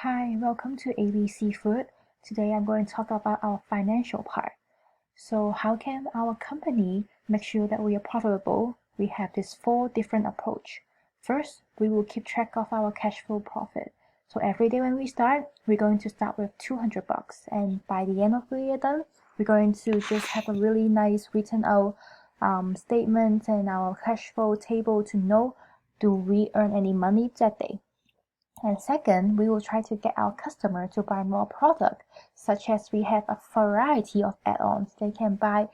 Hi, welcome to ABC Food. Today I'm going to talk about our financial part. So how can our company make sure that we are profitable? We have these four different approach. First, we will keep track of our cash flow profit. So every day when we start, we're going to start with 200 bucks, and by the end of the year done, we're going to just have a really nice written out statement and our cash flow table to know do we earn any money that day. And second, we will try to get our customer to buy more product, such as we have a variety of add-ons. They can buy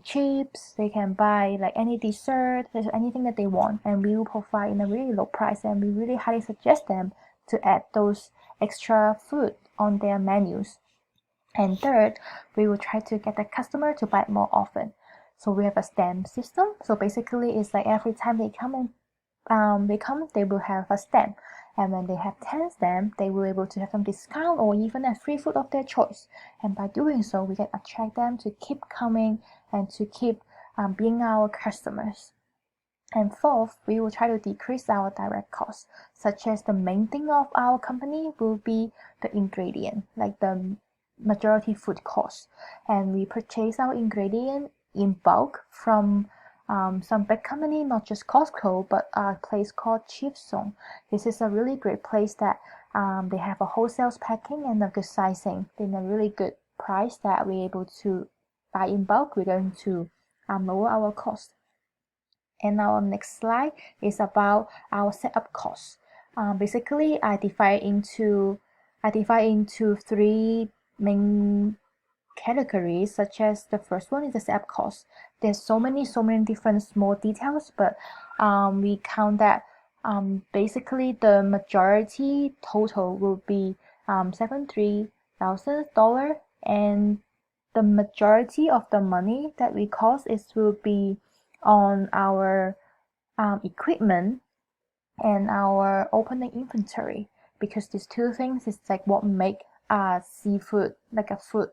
chips, they can buy like any dessert, there's anything that they want, and we will provide in a really low price, and we really highly suggest them to add those extra food on their menus. And third, we will try to get the customer to buy more often. So we have a stamp system. So basically it's like every time they come and they will have a stamp, and when they have 10 stamps, they will be able to have some discount or even a free food of their choice. And by doing so, we can attract them to keep coming and to keep being our customers. And fourth, we will try to decrease our direct costs, such as the main thing of our company will be the ingredient, like the majority food cost. And we purchase our ingredient in bulk from some big company, not just Costco, but a place called Chiefsong. This is a really great place that they have a wholesale packing and a good sizing in a really good price that we're able to buy in bulk. We're going to lower our cost. And our next slide is about our setup costs. Basically, I divide into three main categories, such as the first one is the setup cost. There's so many different small details, but we count that basically the majority total will be $73,000, and the majority of the money that we cost will be on our equipment and our opening inventory, because these two things is like what make a seafood, like a food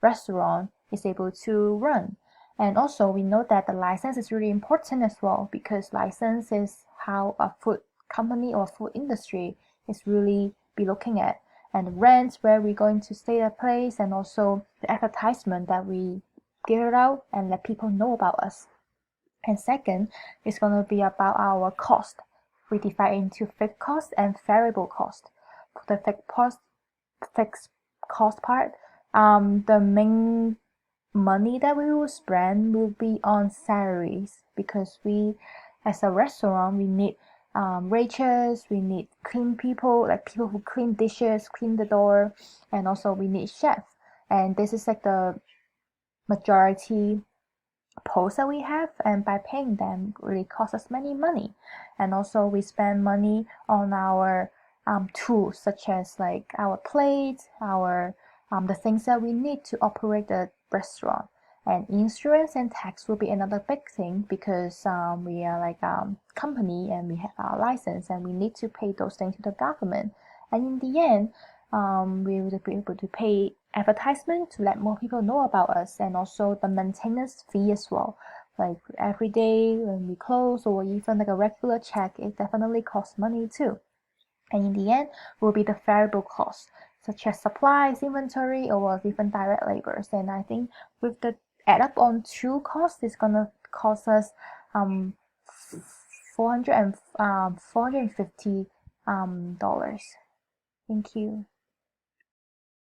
restaurant, is able to run. And also we know that the license is really important as well, because license is how a food company or food industry is really be looking at, and the rent where we're going to stay at place, and also the advertisement that we get it out and let people know about us. And second is going to be about our cost. We divide into fixed cost and variable cost. For the fixed cost part, the main money that we will spend will be on salaries, because we, as a restaurant, we need waiters, we need clean people, like people who clean dishes, clean the door, and also we need chef. And this is like the majority posts that we have, and by paying them really costs us many money. And also we spend money on our tools, such as like our plates, our the things that we need to operate the restaurant. And insurance and tax will be another big thing, because we are like company and we have our license, and we need to pay those things to the government. And in the end, we will be able to pay advertisement to let more people know about us, and also the maintenance fee as well. Like every day when we close, or even like a regular check, it definitely costs money too. And in the end will be the variable costs, such as supplies, inventory, or even direct labors. And I think with the add up on two costs, it's gonna cost us 450 dollars. Thank you.